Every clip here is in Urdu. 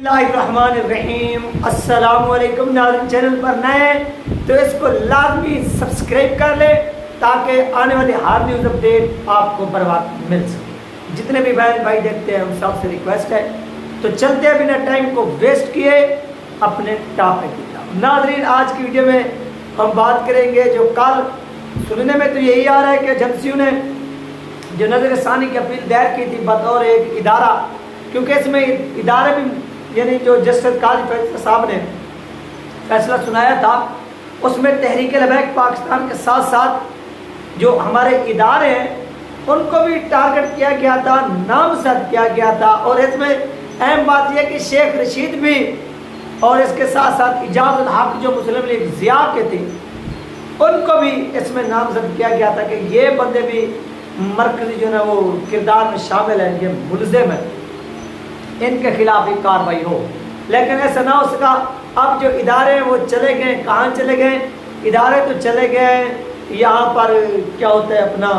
الرحمن الرحیم۔ السلام علیکم ناظرین، چینل پر نئے ہیں تو اس کو لازمی سبسکرائب کر لیں تاکہ آنے والی ہر نیوز اپڈیٹ آپ کو بر وقت مل سکے۔ جتنے بھی بہن بھائی دیکھتے ہیں ہم سب سے ریکویسٹ ہے تو چلتے ہیں بنا ٹائم کو ویسٹ کیے اپنے ٹاپک کی طرف۔ ناظرین، آج کی ویڈیو میں ہم بات کریں گے جو کل سننے میں تو یہی آ رہا ہے کہ ایجنسیوں نے جو نظر ثانی کی اپیل دائر کی تھی بطور ایک ادارہ، کیونکہ اس میں ادارے بھی یعنی جو جسٹس قاضی فیصلہ صاحب نے فیصلہ سنایا تھا اس میں تحریک لبیک پاکستان کے ساتھ ساتھ جو ہمارے ادارے ہیں ان کو بھی ٹارگٹ کیا گیا تھا، نامزد کیا گیا تھا۔ اور اس میں اہم بات یہ کہ شیخ رشید بھی اور اس کے ساتھ ساتھ اعجاز الحق جو مسلم لیگ ضیاء کے تھے ان کو بھی اس میں نامزد کیا گیا تھا کہ یہ بندے بھی مرکزی جو ہے وہ کردار میں شامل ہیں، یہ ملزم ہیں، ان کے خلاف ایک کارروائی ہو۔ لیکن ایسا نہ ہو سکا۔ اب جو ادارے ہیں وہ چلے گئے، کہاں چلے گئے؟ ادارے تو چلے گئے یہاں پر کیا ہوتا ہے اپنا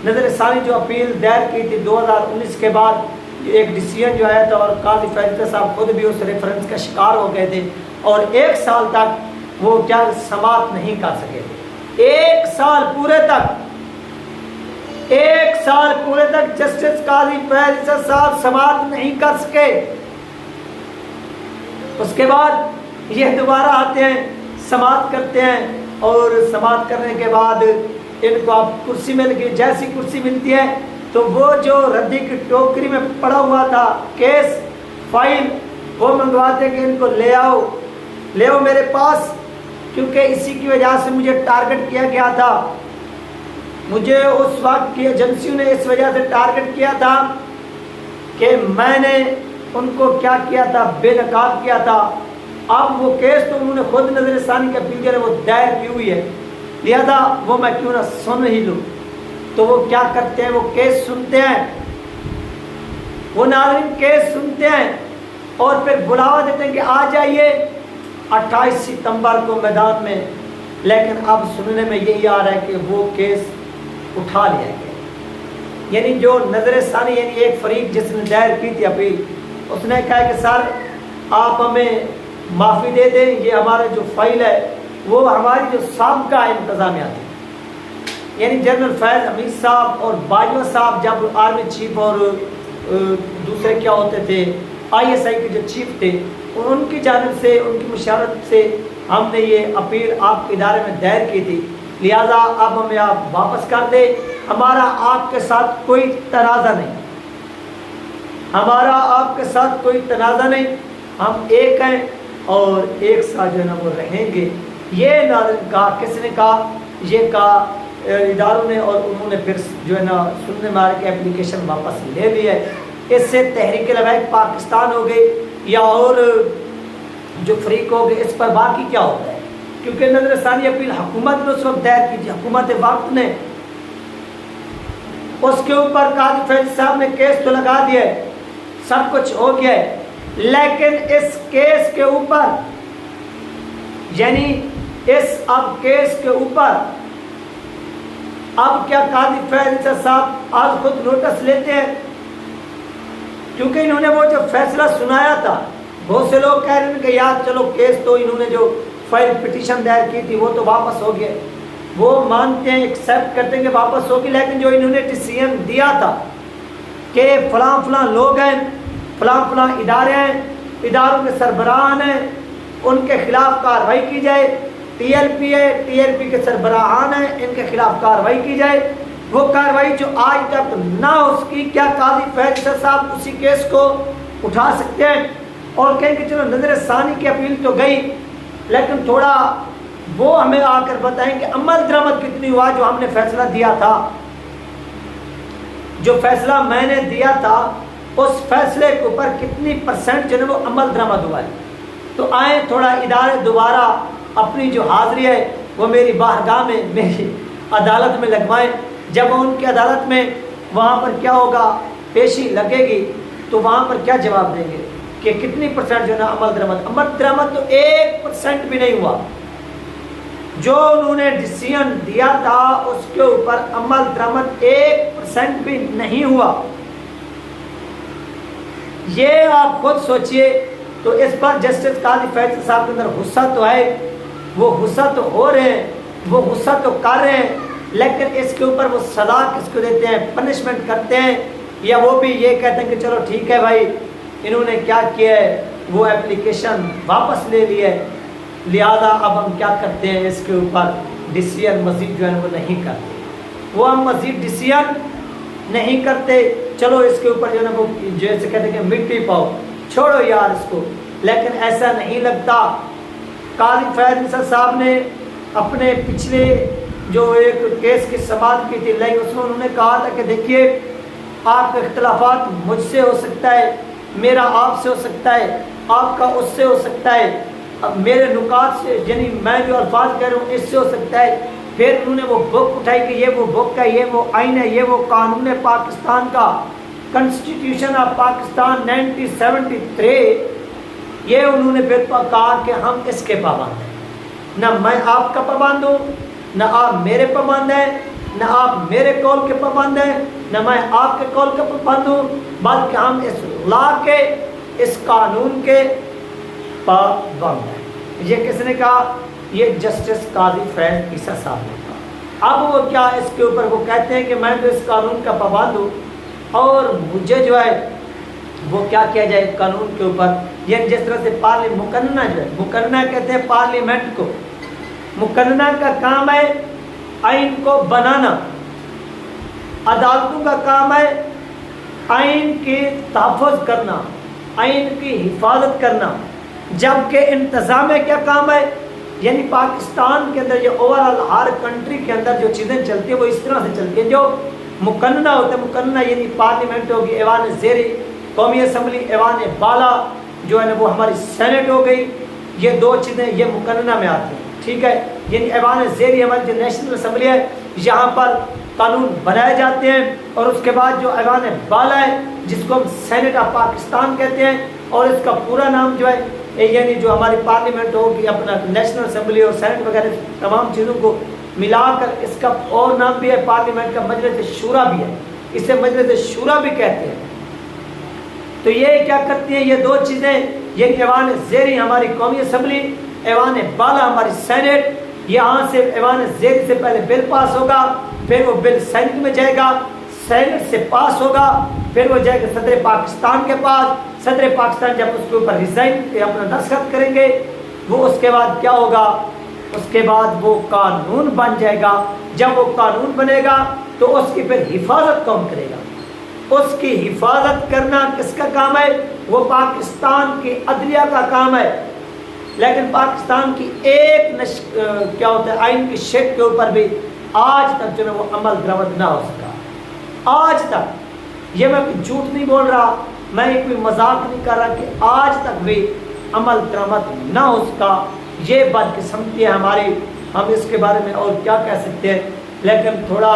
نظر ثانی جو اپیل دائر کی تھی 2019 کے بعد ایک ڈیسیژن جو آیا تھا اور قاضی فیصلہ صاحب خود بھی اس ریفرنس کا شکار ہو گئے تھے اور 1 سال تک وہ کیا سماعت نہیں کر سکے تھے۔ 1 سال پورے تک جسٹس قاضی فیصلہ صاحب سماعت نہیں کر سکے۔ اس کے بعد یہ دوبارہ آتے ہیں، سماعت کرتے ہیں اور سماعت کرنے کے بعد ان کو اب کرسی مل گئی۔ جیسی کرسی ملتی ہے تو وہ جو ردی کی ٹوکری میں پڑا ہوا تھا کیس فائل وہ منگواتے کہ ان کو لے آؤ میرے پاس، کیونکہ اسی کی وجہ سے مجھے ٹارگٹ کیا گیا تھا۔ مجھے اس وقت کی ایجنسیوں نے اس وجہ سے ٹارگٹ کیا تھا کہ میں نے ان کو کیا کیا تھا، بے نقاب کیا تھا۔ اب وہ کیس تو انہوں نے خود نظر ثانی کا اپیل وہ دائر کی ہوئی ہے، لہذا وہ میں کیوں نہ سن ہی لوں۔ تو وہ کیا کرتے ہیں، وہ کیس سنتے ہیں، وہ ناظرین کیس سنتے ہیں اور پھر بلاوا دیتے ہیں کہ آ جائیے 28 ستمبر کو میدان میں۔ لیکن اب سننے میں یہی آ رہا ہے کہ وہ کیس اٹھا لیا گیا، یعنی جو نظر ثانی یعنی ایک فریق جس نے دائر کی تھی اپیل، اس نے کہا کہ سر آپ ہمیں معافی دے دیں، یہ ہمارا جو فائل ہے وہ ہماری جو سابقہ انتظامیہ تھی، یعنی جنرل فیض حمید صاحب اور باجوہ صاحب جب آرمی چیف اور دوسرے کیا ہوتے تھے ISI کے جو چیف تھے، اور ان کی جانب سے ان کی مشاورت سے ہم نے یہ اپیل آپ کے ادارے میں دائر کی تھی، لہذا اب ہمیں آپ واپس کر دیں۔ ہمارا آپ کے ساتھ کوئی تنازع نہیں، ہم ایک ہیں اور ایک ساتھ جو ہے نا وہ رہیں گے۔ یہ ناظرین کہا، کس نے کہا؟ یہ کہا اداروں نے، اور انہوں نے پھر جو ہے نا سننے میں آ رہا کہ اپلیکیشن واپس لے لی ہے۔ اس سے تحریک لبیک پاکستان ہو گئی یا اور جو فریق ہو گئے، اس پر باقی کیا ہوتا ہے؟ کیونکہ نظر ثانی اپیل حکومت نے اس وقت دائر کی تھی، حکومت وقت نے اس کے اوپر قاضی فیصلہ صاحب نے کیس تو لگا دیا ہے، سب کچھ ہو گیا ہے، لیکن اس کیس کے اوپر یعنی اب کیس کے اوپر اب کیا قاضی فیصلہ صاحب آج خود نوٹس لیتے ہیں؟ کیونکہ انہوں نے وہ جو فیصلہ سنایا تھا، بہت سے لوگ کہہ رہے ہیں کہ یار چلو کیس تو انہوں نے جو فائل پٹیشن دائر کی تھی وہ تو واپس ہو گیا، وہ مانتے ہیں، ایکسیپٹ کرتے ہیں کہ واپس ہوگی، لیکن جو انہوں نے ڈیسیژن دیا تھا کہ فلاں لوگ ہیں، فلاں ادارے ہیں، اداروں کے سربراہان ہیں، ان کے خلاف کارروائی کی جائے، TLP ہے، TLP کے سربراہان ہیں، ان کے خلاف کارروائی کی جائے۔ وہ کارروائی جو آج تک نہ ہو سکی، کیا قاضی فیصلہ صاحب اسی کیس کو اٹھا سکتے ہیں اور کہیں کہ چلو نظر ثانی کی اپیل تو گئی، لیکن تھوڑا وہ ہمیں آ کر بتائیں کہ عمل درآمد کتنی ہوا جو ہم نے فیصلہ دیا تھا، جو فیصلہ میں نے دیا تھا اس فیصلے کے اوپر کتنی % جو ہے وہ عمل درآمد ہوا ہے۔ تو آئیں تھوڑا ادارے دوبارہ اپنی جو حاضری ہے وہ میری بارگاہ میں، میری عدالت میں لگوائیں۔ جب ان کی عدالت میں وہاں پر کیا ہوگا، پیشی لگے گی تو وہاں پر کیا جواب دیں گے کہ کتنی % جو ہے نا عمل درآمد تو 1% بھی نہیں ہوا۔ جو انہوں نے ڈیسیژن دیا تھا اس کے اوپر عمل درآمد 1% بھی نہیں ہوا۔ یہ آپ خود سوچئے تو اس پر جسٹس قاضی فیصل صاحب کے اندر غصہ تو ہے، وہ غصہ تو ہو رہے ہیں، وہ غصہ تو کر رہے ہیں، لیکن اس کے اوپر وہ سزا کس کو دیتے ہیں، پنشمنٹ کرتے ہیں، یا وہ بھی یہ کہتے ہیں کہ چلو ٹھیک ہے بھائی انہوں نے کیا کیا ہے، وہ اپلیکیشن واپس لے لی ہے، لہذا اب ہم کیا کرتے ہیں اس کے اوپر ڈیسیژن مزید جو ہے وہ نہیں کرتے، وہ ہم مزید ڈیسیژن نہیں کرتے، چلو اس کے اوپر جو ہے نا وہ جیسے کہتے ہیں کہ مٹی پاؤ، چھوڑو یار اس کو، لیکن ایسا نہیں لگتا۔ قاضی فیصل صاحب نے اپنے پچھلے جو ایک کیس کی سماعت کی تھی اس میں انہوں نے کہا تھا کہ دیکھیے آپ کے اختلافات مجھ سے ہو سکتا ہے، میرا آپ سے ہو سکتا ہے، آپ کا اس سے ہو سکتا ہے، اب میرے نکات سے یعنی میں جو الفاظ کہہ رہا ہوں اس سے ہو سکتا ہے۔ پھر انہوں نے وہ بک اٹھائی کہ یہ وہ بک ہے، یہ وہ آئین ہے، یہ وہ قانون ہے پاکستان کا، کنسٹیٹیوشن آف پاکستان 1973، یہ انہوں نے پھر کہا کہ ہم اس کے پابند ہیں، نہ میں آپ کا پابند ہوں، نہ آپ میرے پابند ہیں، نہ آپ میرے قول کے پابند ہیں، نہ میں آپ کے قول کے پابند ہوں، بلکہ ہم اس لا کے، اس قانون کے پابند ہیں۔ یہ کس نے کہا؟ یہ جسٹس قاضی فیض عیسیٰ صاحب نے کہا۔ اب وہ کیا اس کے اوپر وہ کہتے ہیں کہ میں تو اس قانون کا پابند ہوں اور مجھے جو ہے وہ کیا کیا جائے قانون کے اوپر، یہ جس طرح سے مقننہ جو ہے، مقننہ کہتے ہیں پارلیمنٹ کو، مقننہ کا کام ہے آئین کو بنانا، عدالتوں کا کام ہے آئین کی تحفظ کرنا، آئین کی حفاظت کرنا، جبکہ انتظامیہ کیا کام ہے، یعنی پاکستان کے اندر یہ اوورآل ہر کنٹری کے اندر جو چیزیں چلتی ہیں وہ اس طرح سے چلتی ہیں، جو مقننہ ہوتا ہے، مقننہ یعنی پارلیمنٹ ہوگی، ایوان زیری، قومی اسمبلی، ایوان بالا جو ہے نا وہ ہماری سینٹ ہو گئی، یہ دو چیزیں یہ مقننہ میں آتی ہیں، ٹھیک ہے، یعنی ایوان زیری ہماری جو نیشنل اسمبلی ہے یہاں پر قانون بنائے جاتے ہیں، اور اس کے بعد جو ایوان بالا ہے جس کو ہم سینٹ آف پاکستان کہتے ہیں، اور اس کا پورا نام جو ہے یعنی جو ہماری پارلیمنٹ ہوگی اپنا نیشنل اسمبلی اور سینٹ وغیرہ تمام چیزوں کو ملا کر اس کا اور نام بھی ہے پارلیمنٹ کا مجلس شورا بھی ہے، اسے مجلس شورا بھی کہتے ہیں۔ تو یہ کیا کرتی ہیں یہ دو چیزیں، یعنی ایوان زیری ہماری قومی اسمبلی، ایوان بالا ہماری سینٹ، یہاں سے ایوان زیری سے پہلے بل پاس ہوگا، پھر وہ بل سینٹ میں جائے گا، سینٹ سے پاس ہوگا، پھر وہ جائے گا صدر پاکستان کے پاس، صدر پاکستان جب اس کے اوپر ریزائن اپنا دستخط کریں گے، وہ اس کے بعد کیا ہوگا، اس کے بعد وہ قانون بن جائے گا۔ جب وہ قانون بنے گا تو اس کی پھر حفاظت کون کرے گا؟ اس کی حفاظت کرنا کس کا کام ہے؟ وہ پاکستان کی عدلیہ کا کام ہے، لیکن پاکستان کی ایک کیا ہوتا ہے آئین کی شک کے اوپر بھی آج تک جو ہے وہ عمل درآمد نہ ہو سکا، آج تک، یہ میں کوئی جھوٹ نہیں بول رہا، میں کوئی مذاق نہیں کر رہا، کہ آج تک بھی عمل درآمد نہ ہو سکا۔ یہ بدقسمتی ہے ہماری، ہم اس کے بارے میں اور کیا کہہ سکتے ہیں، لیکن تھوڑا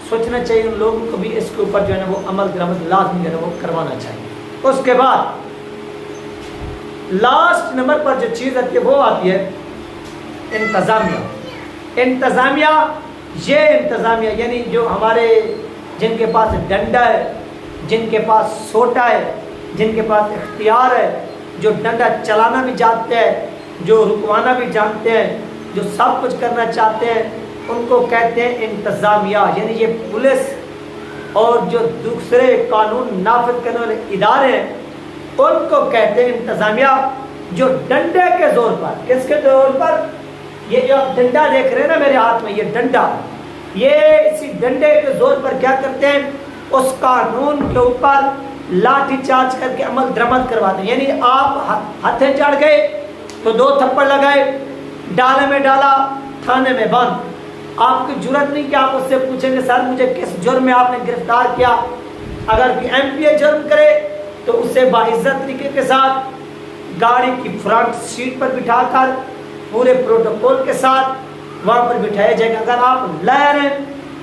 سوچنا چاہیے ان لوگوں کو بھی، اس کے اوپر جو ہے نا وہ عمل درآمد لازمی جو ہے وہ کروانا چاہیے۔ اس کے بعد لاسٹ نمبر پر جو چیز آتی ہے وہ آتی ہے انتظامیہ۔ انتظامیہ، یہ انتظامیہ یعنی جو ہمارے جن کے پاس ڈنڈا ہے، جن کے پاس سوٹا ہے، جن کے پاس اختیار ہے، جو ڈنڈا چلانا بھی جانتے ہیں، جو رکوانا بھی جانتے ہیں، جو سب کچھ کرنا چاہتے ہیں، ان کو کہتے ہیں انتظامیہ، یعنی یہ پولیس اور جو دوسرے قانون نافذ کرنے والے ادارے ہیں ان کو کہتے ہیں انتظامیہ، جو ڈنڈے کے زور پر، کس کے زور پر؟ یہ جو آپ ڈنڈا دیکھ رہے ہیں نا میرے ہاتھ میں، یہ ڈنڈا، یہ اسی ڈنڈے کے زور پر کیا کرتے ہیں؟ اس قانون کے اوپر لاٹھی چارج کر کے عمل درآمد کرواتے ہیں۔ یعنی آپ ہتھے چڑھ گئے تو 2 تھپڑ لگائے، ڈالے میں ڈالا، تھانے میں بند، آپ کی جرت نہیں کہ آپ اس سے پوچھیں گے سر مجھے کس جرم میں آپ نے گرفتار کیا۔ اگر کوئی ایم پی اے جرم کرے تو اسے باعزت طریقے کے ساتھ گاڑی کی فرنٹ سیٹ پر بٹھا کر پورے پروٹوکول کے ساتھ وہاں پر بٹھایا جائے گا۔ اگر آپ لائر ہیں،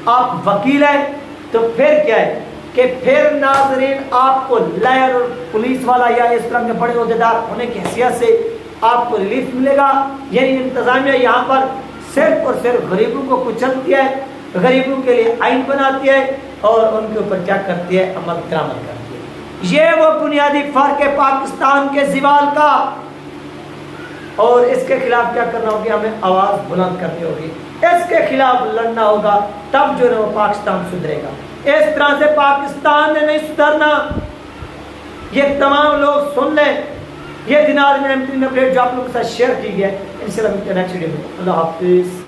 آپ وکیل ہیں، تو پھر کیا ہے کہ پھر ناظرین آپ کو لائر اور پولیس والا یا اس طرح کے بڑے عہدیدار ہونے کی حیثیت سے آپ کو ریلیف ملے گا۔ یعنی انتظامیہ یہاں پر صرف اور صرف غریبوں کو کچلتی ہے، غریبوں کے لیے آئین بناتی ہے اور ان کے اوپر کیا کرتی ہے؟ عمل درآمد کرتی ہے۔ یہ وہ بنیادی فرق ہے پاکستان کے زوال کا، اور اس کے خلاف کیا کرنا ہوگی؟ ہمیں آواز بلند کرنی ہوگی، اس کے خلاف لڑنا ہوگا، تب جو ہے وہ پاکستان سدھرے گا۔ اس طرح سے پاکستان نے نہیں سدھرنا۔ یہ تمام لوگ سن لیں، یہ دن آج میں نے اپڈیٹ جو آپ لوگوں کے ساتھ شیئر کی ہے، انشاءاللہ ملتے ہیں نیکسٹ ویڈیو میں۔ اللہ حافظ۔